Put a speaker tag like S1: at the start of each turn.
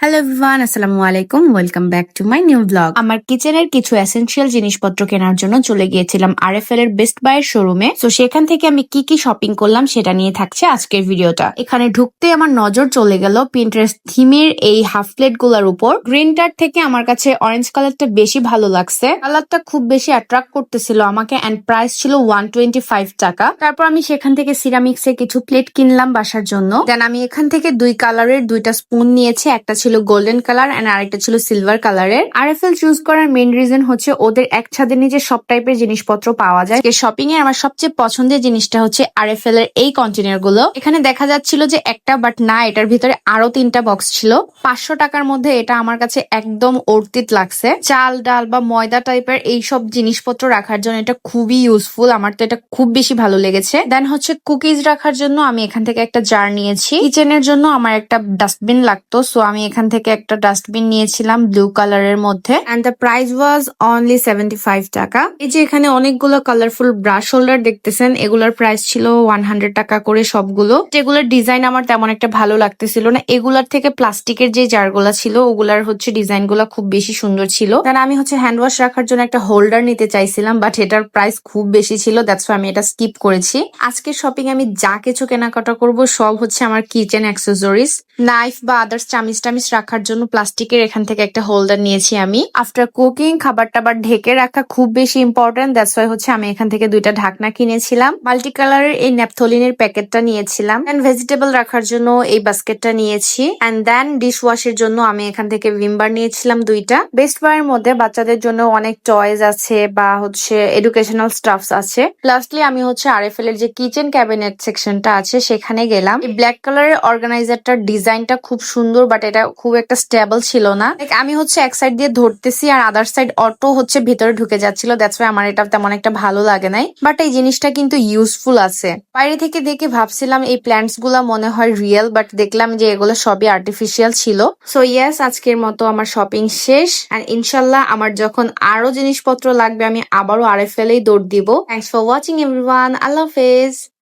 S1: Hello everyone, আসসালামু আলাইকুম। Welcome back to my new blog. আমার কিচেনের কিছু এসেনশিয়াল জিনিসপত্র কেনার জন্য চলে গিয়েছিলাম আরএফএল এর বেস্ট বাই এর শোরুমে। তো সেখান থেকে আমি কি কি শপিং করলাম সেটা নিয়ে থাকছে আজকের ভিডিওটা। এখানে ঢুকতে আমার নজর চলে গেল পিন্টারেস্ট থিমের এই হাফ প্লেট গুলার উপর। গ্রিনটার থেকে আমার কাছে অরেঞ্জ কালারটা বেশি ভালো লাগছে। কালারটা খুব বেশি অ্যাট্রাক্ট করতেছিল আমাকে এন্ড প্রাইস ছিল 125 টাকা। তারপর আমি সেখান থেকে সিরামিক্স এর কিছু প্লেট কিনলাম বাসার জন্য। দেন আমি এখান থেকে দুই কালারের দুইটা স্পুন নিয়েছি, একটা ছিল গোল্ডেন কালার এন্ড আরেকটা ছিল সিলভার কালারের। আরএফএল চুজ করার মেইন রিজন হচ্ছে ওদের এক ছাদের নিচে সব টাইপের জিনিসপত্র পাওয়া যায়। শপিং এ আমার সবচেয়ে পছন্দের জিনিসটা হচ্ছে আরএফএল এর এই কন্টেনার গুলো। এখানে দেখা যাচ্ছিল যে একটা, বাট না, এটার ভিতরে আরো 3টা বক্স ছিল। 500 টাকার মধ্যে এটা আমার কাছে একদম অর্থিত লাগছে। চাল ডাল বা ময়দা টাইপের এইসব জিনিসপত্র রাখার জন্য এটা খুবই ইউজফুল। আমার তো এটা খুব বেশি ভালো লেগেছে। দেন হচ্ছে কুকিজ রাখার জন্য আমি এখান থেকে একটা জার নিয়েছি। কিচেনের জন্য আমার একটা ডাস্টবিন লাগতো, সো আমি এখান থেকে একটা ডাস্টবিন নিয়েছিলাম ব্লু কালারের মধ্যে and the price was only 75 টাকা। এই যে এখানে অনেকগুলো কালারফুল ব্রাশ হোল্ডার দেখতেছেন, এগুলোর প্রাইস ছিল 100 টাকা করে সবগুলো। যেগুলোর ডিজাইন আমার তেমন একটা ভালো লাগতেছিল না। এগুলার থেকে প্লাস্টিকের যে জারগুলা ছিল ওগুলার হচ্ছে ডিজাইন গুলা খুব বেশি সুন্দর ছিল। দেন আমি হচ্ছে হ্যান্ড ওয়াশ রাখার জন্য একটা হোল্ডার নিতে চাইছিলাম, বাট এটার প্রাইস খুব বেশি ছিল, দ্যাটস ওয়াই আমি এটা স্কিপ করেছি। আজকের শপিং আমি যা কিছু কেনাকাটা করব সব হচ্ছে আমার কিচেন অ্যাক্সেসরিজ। নাইফ বা আদার্স চামিচ টামিচ রাখার জন্য প্লাস্টিকের এখান থেকে একটা হোল্ডার নিয়েছি আমি। আফটার কুকিং খাবার টাবার ঢেকে রাখা খুব বেশি ইম্পর্টেন্ট, দ্যাটস ওয়াই হচ্ছে আমি এখান থেকে দুইটা ঢাকনা কিনেছিলাম। মাল্টি কালারের এই ন্যাপথলিনের প্যাকেটটা নিয়েছিলাম। এন্ড ভেজিটেবল রাখার জন্য এই বাস্কেটটা নিয়েছি। এন্ড দেন ডিশ ওয়াশের জন্য আমি এখান থেকে ভিমবার নিয়েছিলাম দুইটা। বেস্ট বায়ের মধ্যে বাচ্চাদের জন্য অনেক টয়েজ আছে বা হচ্ছে এডুকেশনাল স্টাফস আছে। লাস্টলি আমি হচ্ছে আরএফএল এর যে কিচেন ক্যাবিনেট সেকশনটা আছে সেখানে গেলাম। এই ব্ল্যাক কালারের অর্গানাইজারটার ডিজাইনটা খুব সুন্দর, বাট এটা খুব একটা স্টেবল ছিল না। আমি হচ্ছে এক সাইড দিয়ে ধরতেছি আর আদার সাইড অটো হচ্ছে ভিতরে ঢুকে যাচ্ছিল, দ্যাটস ওয়াই আমার এটা তেমন একটা ভালো লাগে নাই। বাট এই জিনিসটা কিন্তু ইউজফুল আছে। বাইরে থেকে দেখে ভাবছিলাম এই প্ল্যান্টস গুলা মনে হয় রিয়েল, বাট দেখলাম যে এগুলো সবই আর্টিফিশিয়াল ছিল। সো ইয়েস, আজকের মতো আমার শপিং শেষ। এন্ড ইনশাল্লাহ আমার যখন আরো জিনিসপত্র লাগবে আমি আবারও আরএফএল এই দৌড় দিব। Thanks for watching everyone. আল্লাহ হাফেজ।